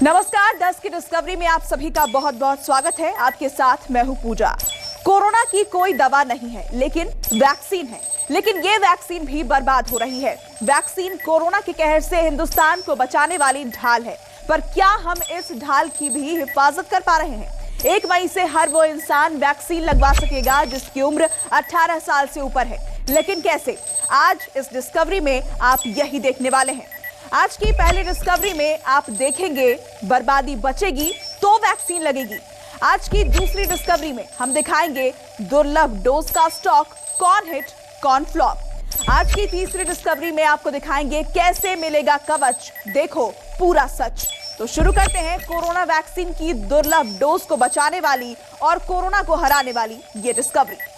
नमस्कार, 10 की डिस्कवरी में आप सभी का बहुत बहुत स्वागत है। आपके साथ मैं हूं पूजा। कोरोना की कोई दवा नहीं है, लेकिन वैक्सीन है। लेकिन ये वैक्सीन भी बर्बाद हो रही है। वैक्सीन कोरोना के कहर से हिंदुस्तान को बचाने वाली ढाल है, पर क्या हम इस ढाल की भी हिफाजत कर पा रहे हैं? 1 मई से हर वो इंसान वैक्सीन लगवा सकेगा जिसकी उम्र 18 साल से ऊपर है। लेकिन कैसे? आज इस डिस्कवरी में आप यही देखने वाले हैं। आज की पहली डिस्कवरी में आप देखेंगे बर्बादी बचेगी तो वैक्सीन लगेगी। आज की दूसरी डिस्कवरी में हम दिखाएंगे दुर्लभ डोज का स्टॉक, कौन हिट कौन फ्लॉप। आज की तीसरी डिस्कवरी में आपको दिखाएंगे कैसे मिलेगा कवच, देखो पूरा सच। तो शुरू करते हैं कोरोना वैक्सीन की दुर्लभ डोज को बचाने वाली और कोरोना को हराने वाली ये डिस्कवरी।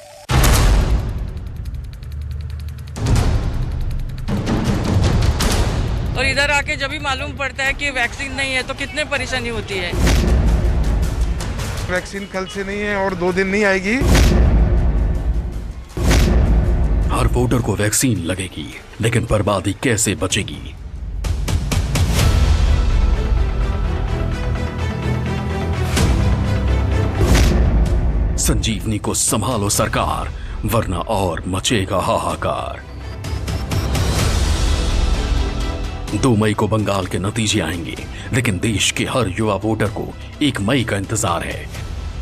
और इधर आके जब भी मालूम पड़ता है कि वैक्सीन नहीं है तो कितने परेशानी होती है। वैक्सीन कल से नहीं है और 2 दिन नहीं आएगी। हर वोटर को वैक्सीन लगेगी, लेकिन बर्बादी कैसे बचेगी? संजीवनी को संभालो सरकार, वरना और मचेगा हाहाकार। 2 मई को बंगाल के नतीजे आएंगे, लेकिन देश के हर युवा वोटर को 1 मई का इंतजार है,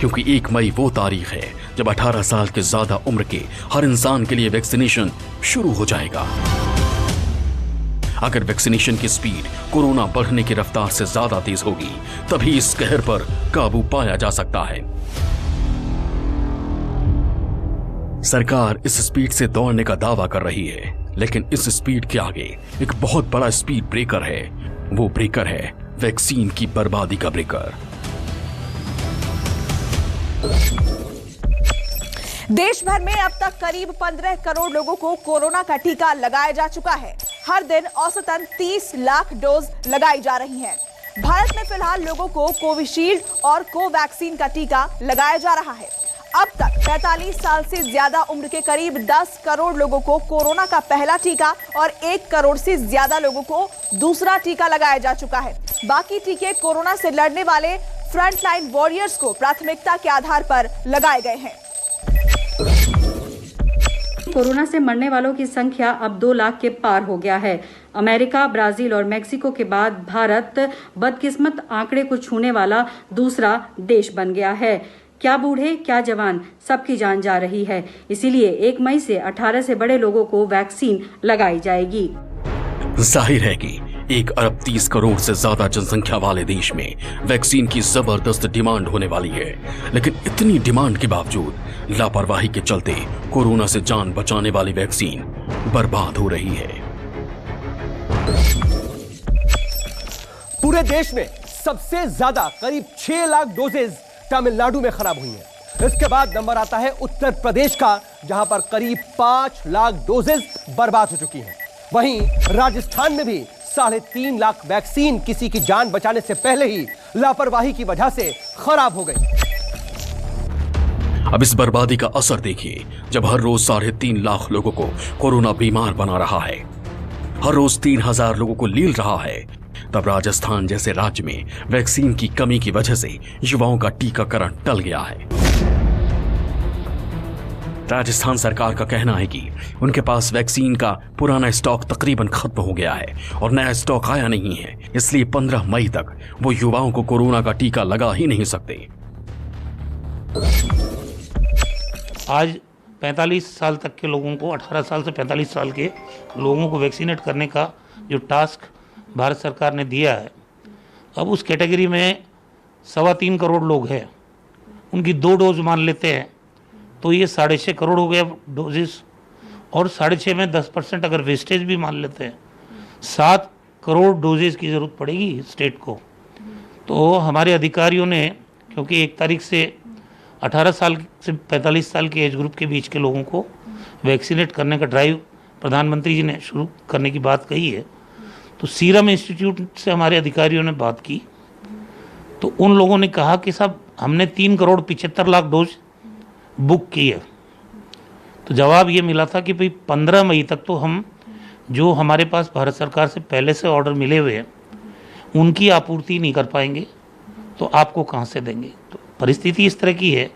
क्योंकि 1 मई वो तारीख है जब 18 साल के ज्यादा उम्र के हर इंसान के लिए वैक्सीनेशन शुरू हो जाएगा। अगर वैक्सीनेशन की स्पीड कोरोना बढ़ने की रफ्तार से ज्यादा तेज होगी, तभी इस कहर पर काबू पाया जा सकता है। सरकार इस स्पीड से दौड़ने का दावा कर रही है, लेकिन इस स्पीड के आगे एक बहुत बड़ा स्पीड ब्रेकर है। वो ब्रेकर है वैक्सीन की बर्बादी का ब्रेकर। देश भर में अब तक करीब 15 करोड़ लोगों को कोरोना का टीका लगाया जा चुका है। हर दिन औसतन 30 लाख डोज लगाई जा रही हैं। भारत में फिलहाल लोगों को कोविशील्ड और कोवैक्सीन का टीका लगाया जा रहा है। अब तक 45 साल से ज्यादा उम्र के करीब 10 करोड़ लोगों को कोरोना का पहला टीका और 1 करोड़ से ज्यादा लोगों को दूसरा टीका लगाया जा चुका है। बाकी टीके कोरोना से लड़ने वाले फ्रंटलाइन वॉरियर्स को प्राथमिकता के आधार पर लगाए गए हैं। कोरोना से मरने वालों की संख्या अब 2 लाख के पार हो गया है। अमेरिका, ब्राजील और मेक्सिको के बाद भारत बदकिस्मत आंकड़े को छूने वाला दूसरा देश बन गया है। क्या बूढ़े क्या जवान, सबकी जान जा रही है। इसीलिए 1 मई से 18 से बड़े लोगों को वैक्सीन लगाई जाएगी। जाहिर है कि 1 अरब 30 करोड़ से ज्यादा जनसंख्या वाले देश में वैक्सीन की जबरदस्त डिमांड होने वाली है। लेकिन इतनी डिमांड के बावजूद लापरवाही के चलते कोरोना से जान बचाने वाली वैक्सीन बर्बाद हो रही है। पूरे देश में सबसे ज्यादा करीब 6 लाख डोजेज तमिलनाडु में खराब हुई हैं। इसके बाद नंबर आता है उत्तर प्रदेश का, जहां पर करीब 5 लाख डोजेज बर्बाद हो चुकी हैं। वहीं राजस्थान में भी 3.5 लाख वैक्सीन किसी की जान बचाने से पहले ही लापरवाही की वजह से खराब हो गई। अब इस बर्बादी का असर देखिए, जब हर रोज 3.5 लाख लोगों को कोरोना बीमार बना रहा है, हर रोज 3000 लोगों को लील रहा है, तब राजस्थान जैसे राज्य में वैक्सीन की कमी की वजह से युवाओं का टीकाकरण टल गया है। राजस्थान सरकार का कहना है कि उनके पास वैक्सीन का पुराना स्टॉक तकरीबन खत्म हो गया है और नया स्टॉक आया नहीं है, इसलिए 15 मई तक वो युवाओं को कोरोना का टीका लगा ही नहीं सकते। आज 45 साल तक के लोगों को, 18 साल से 45 साल के लोगों को वैक्सीनेट करने का जो टास्क भारत सरकार ने दिया है, अब उस कैटेगरी में 3.25 करोड़ लोग हैं। उनकी 2 डोज मान लेते हैं तो ये 6.5 करोड़ हो गया डोजेस, और 6.5 में 10% अगर वेस्टेज भी मान लेते हैं, 7 करोड़ डोजेस की ज़रूरत पड़ेगी स्टेट को। तो हमारे अधिकारियों ने, क्योंकि 1 तारीख से 18 साल से 45 साल के एज ग्रुप के बीच के लोगों को वैक्सीनेट करने का ड्राइव प्रधानमंत्री जी ने शुरू करने की बात कही है, तो सीरम इंस्टीट्यूट से हमारे अधिकारियों ने बात की तो उन लोगों ने कहा कि साहब हमने 3 करोड़ 75 लाख डोज बुक की है। तो जवाब ये मिला था कि भाई 15 मई तक तो हम जो हमारे पास भारत सरकार से पहले से ऑर्डर मिले हुए हैं उनकी आपूर्ति नहीं कर पाएंगे तो आपको कहाँ से देंगे। तो परिस्थिति इस तरह की है।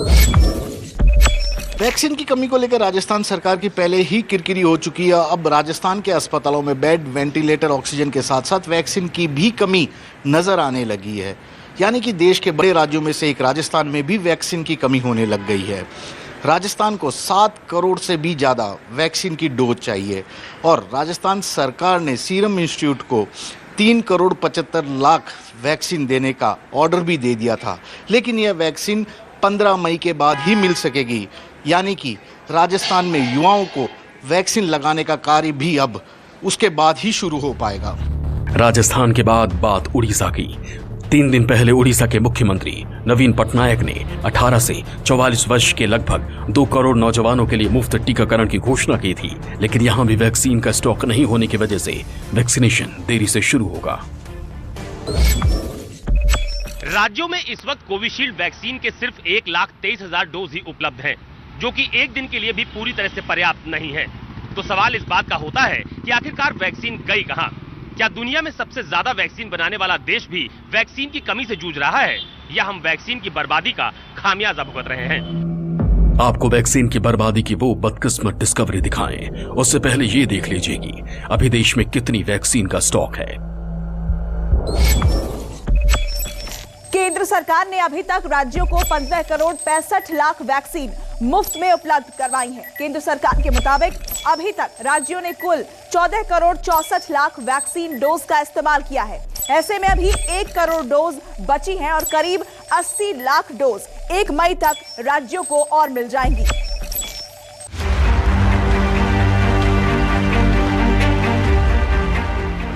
वैक्सीन की कमी को लेकर राजस्थान सरकार की पहले ही किरकिरी हो चुकी है। अब राजस्थान के अस्पतालों में बेड, वेंटिलेटर, ऑक्सीजन के साथ साथ वैक्सीन की भी कमी नजर आने लगी है। यानी कि देश के बड़े राज्यों में से एक राजस्थान में भी वैक्सीन की कमी होने लग गई है। राजस्थान को 7 करोड़ से भी ज़्यादा वैक्सीन की डोज चाहिए और राजस्थान सरकार ने सीरम इंस्टीट्यूट को 3 करोड़ 75 लाख वैक्सीन देने का ऑर्डर भी दे दिया था, लेकिन यह वैक्सीन 15 मई के बाद ही मिल सकेगी। यानी कि राजस्थान में युवाओं को वैक्सीन लगाने का कार्य भी अब उसके बाद ही शुरू हो पाएगा। राजस्थान के बाद बात उड़ीसा की। 3 दिन पहले उड़ीसा के मुख्यमंत्री नवीन पटनायक ने 18 से 44 वर्ष के लगभग 2 करोड़ नौजवानों के लिए मुफ्त टीकाकरण की घोषणा की थी, लेकिन यहां भी वैक्सीन का स्टॉक नहीं होने की वजह से वैक्सीनेशन देरी से शुरू होगा। राज्यों में इस वक्त कोविशील्ड वैक्सीन के सिर्फ 1,23,000 डोज ही उपलब्ध हैं, जो कि एक दिन के लिए भी पूरी तरह से पर्याप्त नहीं है। तो सवाल इस बात का होता है कि आखिरकार वैक्सीन गई कहां? क्या दुनिया में सबसे ज्यादा वैक्सीन बनाने वाला देश भी वैक्सीन की कमी से जूझ रहा है, या हम वैक्सीन की बर्बादी का खामियाजा भुगत रहे हैं? आपको वैक्सीन की बर्बादी की वो बदकिस्मत डिस्कवरी दिखाएं, उससे पहले ये देख लीजिए कि अभी देश में कितनी वैक्सीन का स्टॉक है। केंद्र सरकार ने अभी तक राज्यों को 15 करोड़ 65 लाख वैक्सीन मुफ्त में उपलब्ध करवाई है। केंद्र सरकार के मुताबिक अभी तक राज्यों ने कुल 14 करोड़ 64 लाख वैक्सीन डोज का इस्तेमाल किया है। ऐसे में अभी 1 करोड़ डोज बची हैं और करीब 80 लाख डोज 1 मई तक राज्यों को और मिल जाएंगी।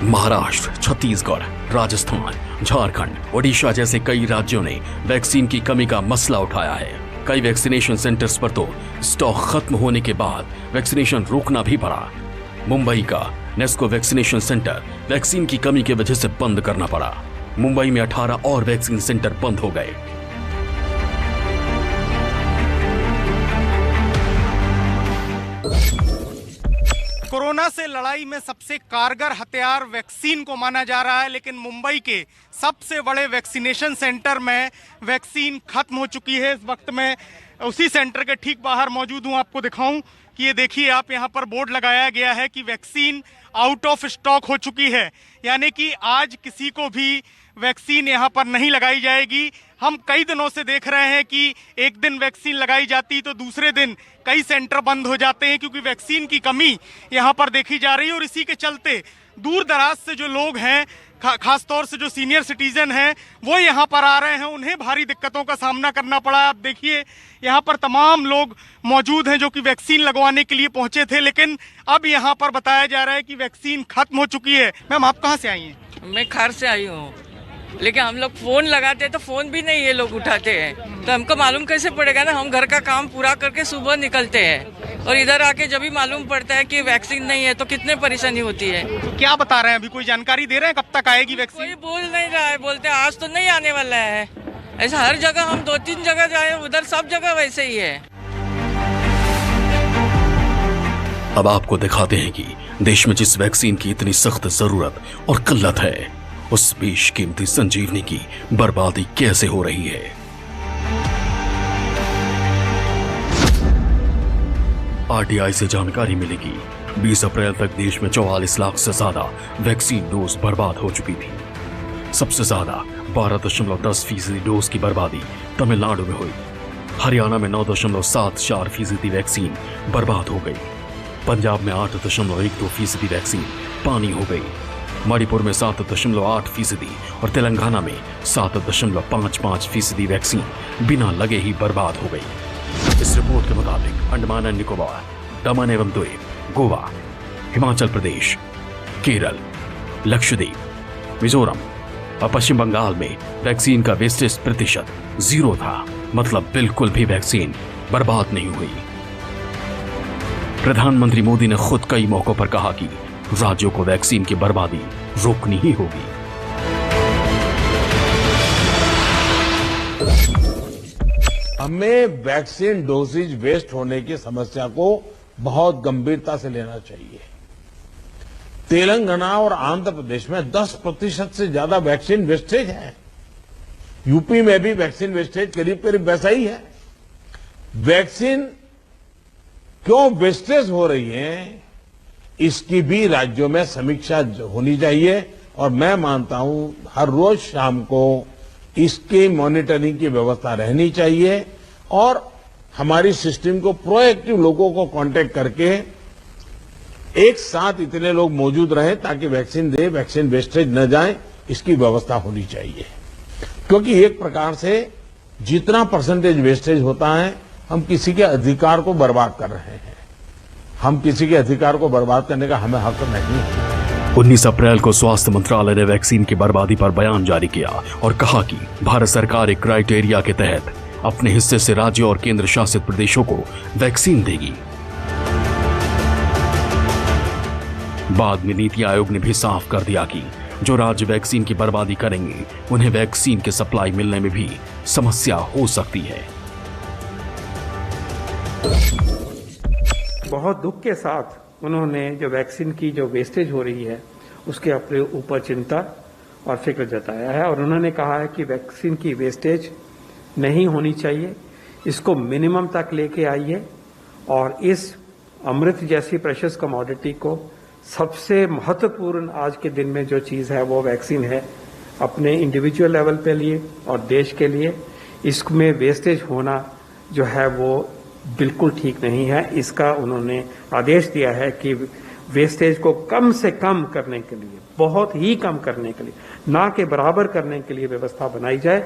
महाराष्ट्र, छत्तीसगढ़, राजस्थान, झारखंड, ओडिशा जैसे कई राज्यों ने वैक्सीन की कमी का मसला उठाया है। कई वैक्सीनेशन सेंटर्स पर तो स्टॉक खत्म होने के बाद वैक्सीनेशन रोकना भी पड़ा। मुंबई का नेस्को वैक्सीनेशन सेंटर वैक्सीन की कमी की वजह से बंद करना पड़ा। मुंबई में 18 और वैक्सीन सेंटर बंद हो गए। कोरोना से लड़ाई में सबसे कारगर हथियार वैक्सीन को माना जा रहा है, लेकिन मुंबई के सबसे बड़े वैक्सीनेशन सेंटर में वैक्सीन खत्म हो चुकी है। इस वक्त मैं उसी सेंटर के ठीक बाहर मौजूद हूं। आपको दिखाऊं कि ये देखिए, आप यहां पर बोर्ड लगाया गया है कि वैक्सीन आउट ऑफ स्टॉक हो चुकी है, यानी कि आज किसी को भी वैक्सीन यहां पर नहीं लगाई जाएगी। हम कई दिनों से देख रहे हैं कि एक दिन वैक्सीन लगाई जाती तो दूसरे दिन कई सेंटर बंद हो जाते हैं, क्योंकि वैक्सीन की कमी यहां पर देखी जा रही है। और इसी के चलते दूर दराज से जो लोग हैं, खास तौर से जो सीनियर सिटीजन हैं, वो यहाँ पर आ रहे हैं। उन्हें भारी दिक्कतों का सामना करना पड़ा। आप देखिए, यहाँ पर तमाम लोग मौजूद हैं जो कि वैक्सीन लगवाने के लिए पहुंचे थे, लेकिन अब यहाँ पर बताया जा रहा है कि वैक्सीन खत्म हो चुकी है। मैम, आप कहाँ से आई हैं? मैं खार से आई हूँ, लेकिन हम लोग फोन लगाते तो फोन भी नहीं ये लोग उठाते हैं, तो हमको मालूम कैसे पड़ेगा ना। हम घर का काम पूरा करके सुबह निकलते हैं और इधर आके जब भी मालूम पड़ता है कि वैक्सीन नहीं है तो कितने परेशानी होती है। तो क्या बता रहे हैं, अभी कोई जानकारी दे रहे हैं कब तक आएगी वैक्सीन? कोई बोल नहीं रहा है, बोलते हैं आज तो नहीं आने वाला है। ऐसा हर जगह हम 2-3 जगह जाए, उधर सब जगह वैसे ही है। अब आपको दिखाते हैं कि देश में जिस वैक्सीन की इतनी सख्त जरूरत और किल्लत है, उस बेशकीमती संजीवनी की बर्बादी कैसे हो रही है। आरटीआई से जानकारी मिलेगी 20 अप्रैल तक देश में 44 लाख से ज्यादा वैक्सीन डोज बर्बाद हो चुकी थी। सबसे ज्यादा 12.10% डोज की बर्बादी तमिलनाडु में हुई। हरियाणा में 9.74% वैक्सीन बर्बाद हो गई। पंजाब में 8.12% वैक्सीन पानी हो गई। मणिपुर में 7.8% और तेलंगाना में 7.55% वैक्सीन बिना लगे ही बर्बाद हो गई। इस रिपोर्ट के मुताबिक अंडमान एंड निकोबार, दमन एवं द्वीप, गोवा, हिमाचल प्रदेश, केरल, लक्षद्वीप, मिजोरम और पश्चिम बंगाल में वैक्सीन का वेस्टेज प्रतिशत 0 था। मतलब बिल्कुल भी वैक्सीन बर्बाद नहीं हुई। प्रधानमंत्री मोदी ने खुद कई मौकों पर कहा कि राज्यों को वैक्सीन की बर्बादी रोकनी ही होगी। हमें वैक्सीन डोसेज वेस्ट होने की समस्या को बहुत गंभीरता से लेना चाहिए। तेलंगाना और आंध्र प्रदेश में 10% से ज्यादा वैक्सीन वेस्टेज है। यूपी में भी वैक्सीन वेस्टेज करीब करीब वैसा ही है। वैक्सीन क्यों वेस्टेज हो रही है, इसकी भी राज्यों में समीक्षा होनी चाहिए और मैं मानता हूं हर रोज शाम को इसकी मॉनिटरिंग की व्यवस्था रहनी चाहिए और हमारी सिस्टम को प्रोएक्टिव लोगों को कांटेक्ट करके एक साथ इतने लोग मौजूद रहें ताकि वैक्सीन दे, वैक्सीन वेस्टेज न जाए, इसकी व्यवस्था होनी चाहिए। क्योंकि एक प्रकार से जितना परसेंटेज वेस्टेज होता है हम किसी के अधिकार को बर्बाद कर रहे हैं। हम किसी के अधिकार को बर्बाद करने का हमें हक नहीं है। 19 अप्रैल को स्वास्थ्य मंत्रालय ने वैक्सीन की बर्बादी पर बयान जारी किया और कहा कि भारत सरकार एक क्राइटेरिया के तहत अपने हिस्से से राज्यों और केंद्र शासित प्रदेशों को वैक्सीन देगी। बाद में नीति आयोग ने भी साफ कर दिया कि जो राज्य वैक्सीन की बर्बादी करेंगे उन्हें वैक्सीन की सप्लाई मिलने में भी समस्या हो सकती है। बहुत दुख के साथ उन्होंने जो वैक्सीन की जो वेस्टेज हो रही है उसके अपने ऊपर चिंता और फिक्र जताया है और उन्होंने कहा है कि वैक्सीन की वेस्टेज नहीं होनी चाहिए, इसको मिनिमम तक लेके आइए और इस अमृत जैसी प्रेशियस कमोडिटी को सबसे महत्वपूर्ण आज के दिन में जो चीज़ है वो वैक्सीन है। अपने इंडिविजुअल लेवल पे लिए और देश के लिए इसमें वेस्टेज होना जो है वो बिल्कुल ठीक नहीं है। इसका उन्होंने आदेश दिया है कि वेस्टेज को कम से कम करने के लिए, बहुत ही कम करने के लिए, ना के बराबर करने के लिए व्यवस्था बनाई जाए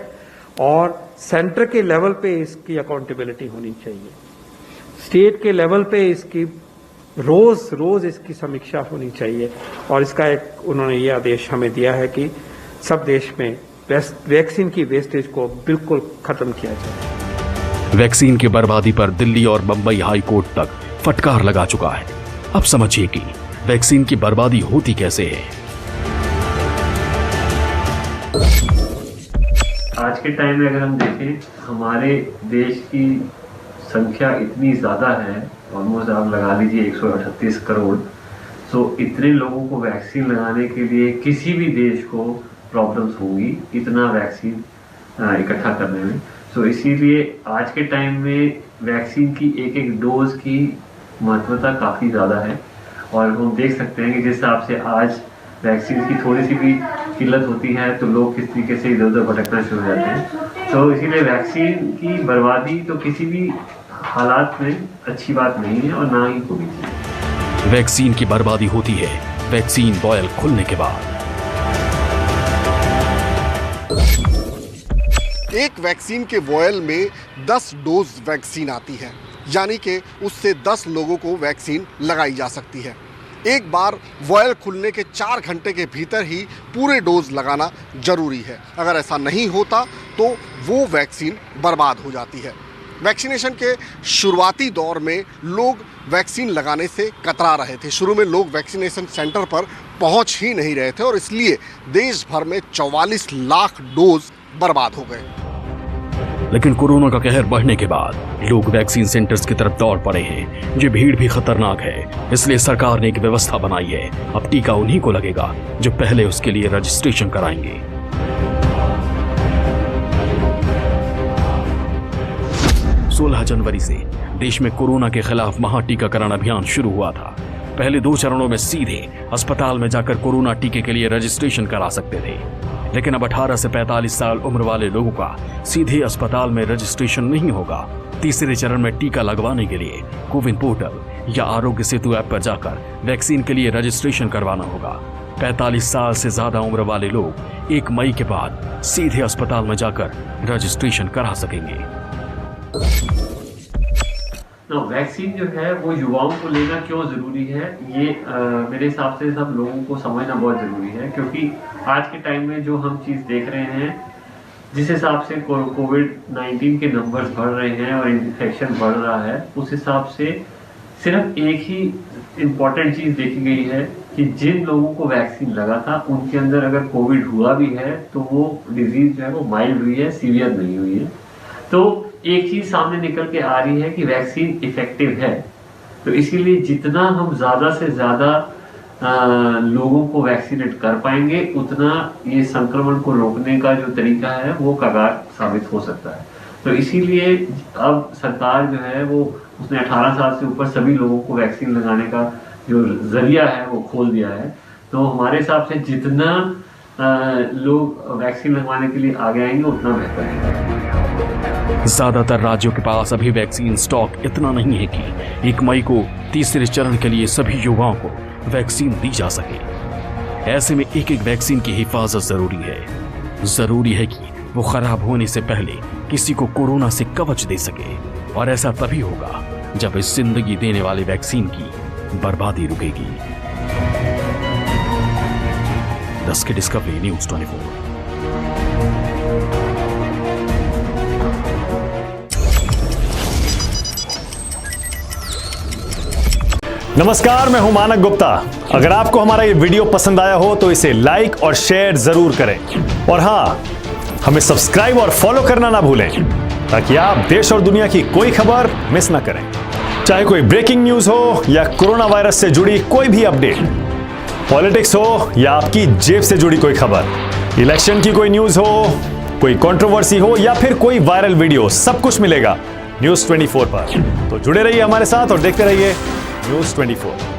और सेंटर के लेवल पे इसकी अकाउंटेबिलिटी होनी चाहिए। स्टेट के लेवल पे इसकी रोज इसकी समीक्षा होनी चाहिए और इसका एक उन्होंने ये आदेश हमें दिया है कि सब देश में वैक्सीन की वेस्टेज को बिल्कुल खत्म किया जाए। वैक्सीन की बर्बादी पर दिल्ली और बंबई हाई कोर्ट तक फटकार लगा चुका है। अब समझिए कि वैक्सीन की बर्बादी होती कैसे है। आज के टाइम में अगर हम देखें, हमारे देश की संख्या इतनी ज़्यादा है, ऑलमोस्ट आप लगा लीजिए 138 करोड़। सो इतने लोगों को वैक्सीन लगाने के लिए किसी भी देश को प्रॉब्लम्स होंगी इतना वैक्सीन इकट्ठा करने में। सो इसीलिए आज के टाइम में वैक्सीन की एक एक डोज की महत्वता काफ़ी ज़्यादा है और हम देख सकते हैं कि जिस हिसाब से आज वैक्सीन की थोड़ी सी भी किल्लत होती है तो लोग किस तरीके से इधर उधर भटकना शुरू हो जाते हैं। तो इसीलिए वैक्सीन की बर्बादी तो किसी भी हालात में अच्छी बात नहीं है और ना ही होनी चाहिए। वैक्सीन की बर्बादी होती है वैक्सीन बॉयल खुलने के बाद। एक वैक्सीन के वॉयल में 10 डोज वैक्सीन आती है, यानी कि उससे 10 लोगों को वैक्सीन लगाई जा सकती है। एक बार वॉयल खुलने के 4 घंटे के भीतर ही पूरे डोज लगाना जरूरी है। अगर ऐसा नहीं होता तो वो वैक्सीन बर्बाद हो जाती है। वैक्सीनेशन के शुरुआती दौर में लोग वैक्सीन लगाने से कतरा रहे थे। शुरू में लोग वैक्सीनेशन सेंटर पर पहुंच ही नहीं रहे थे और इसलिए देश भर में 44 लाख डोज बर्बाद हो गए। लेकिन कोरोना का कहर बढ़ने के बाद लोग वैक्सीन सेंटर्स की तरफ दौड़ पड़े हैं। ये भीड़ भी खतरनाक है, इसलिए सरकार ने एक व्यवस्था बनाई है। अब टीका उन्हीं को लगेगा जो पहले उसके लिए रजिस्ट्रेशन कराएंगे। 16 जनवरी से देश में कोरोना के खिलाफ महाटीकाकरण अभियान शुरू हुआ था। पहले 2 चरणों में सीधे अस्पताल में जाकर कोरोना टीके के लिए रजिस्ट्रेशन करा सकते थे, लेकिन अब 18 से 45 साल उम्र वाले लोगों का सीधे अस्पताल में रजिस्ट्रेशन नहीं होगा। तीसरे चरण में टीका लगवाने के लिए कोविन पोर्टल या आरोग्य सेतु ऐप पर जाकर वैक्सीन के लिए रजिस्ट्रेशन करवाना होगा। 45 साल से ज्यादा उम्र वाले लोग 1 मई के बाद सीधे अस्पताल में जाकर रजिस्ट्रेशन करा सकेंगे। वैक्सीन जो है वो युवाओं को लेना क्यों जरूरी है, ये मेरे हिसाब से सब लोगों को समझना बहुत जरूरी है। क्योंकि आज के टाइम में जो हम चीज़ देख रहे हैं, जिस हिसाब से कोविड-19 के नंबर्स बढ़ रहे हैं और इन्फेक्शन बढ़ रहा है, उस हिसाब से सिर्फ एक ही इम्पॉर्टेंट चीज़ देखी गई है कि जिन लोगों को वैक्सीन लगा था उनके अंदर अगर कोविड हुआ भी है तो वो डिजीज जो है वो माइल्ड हुई है, सीवियर नहीं हुई है। तो एक चीज सामने निकल के आ रही है कि वैक्सीन इफेक्टिव है। तो इसीलिए जितना हम ज्यादा से ज्यादा लोगों को वैक्सीनेट कर पाएंगे, उतना ये संक्रमण को रोकने का जो तरीका है वो कारगर साबित हो सकता है। तो इसीलिए अब सरकार जो है वो उसने 18 साल से ऊपर सभी लोगों को वैक्सीन लगाने का जो जरिया है वो खोल दिया है। तो हमारे हिसाब से जितना लोग वैक्सीन लगवाने के लिए आगे आएंगे उतना बेहतर है। ज्यादातर राज्यों के पास अभी वैक्सीन स्टॉक इतना नहीं है कि 1 मई को तीसरे चरण के लिए सभी युवाओं को वैक्सीन दी जा सके। ऐसे में एक एक वैक्सीन की हिफाजत जरूरी है। जरूरी है कि वो खराब होने से पहले किसी को कोरोना से कवच दे सके, और ऐसा तभी होगा जब इस जिंदगी देने वाले वैक्सीन की बर्बादी रुकेगी। दस के डिस्कवरी न्यूज़ 24। नमस्कार, मैं हूं मानक गुप्ता। अगर आपको हमारा ये वीडियो पसंद आया हो तो इसे लाइक और शेयर जरूर करें, और हां, हमें सब्सक्राइब और फॉलो करना ना भूलें ताकि आप देश और दुनिया की कोई खबर मिस ना करें। चाहे कोई ब्रेकिंग न्यूज हो या कोरोना वायरस से जुड़ी कोई भी अपडेट, पॉलिटिक्स हो या आपकी जेब से जुड़ी कोई खबर, इलेक्शन की कोई न्यूज हो, कोई कंट्रोवर्सी हो या फिर कोई वायरल वीडियो, सब कुछ मिलेगा न्यूज़ 24 पर। तो जुड़े रहिए हमारे साथ और देखते रहिए न्यूज़ 24।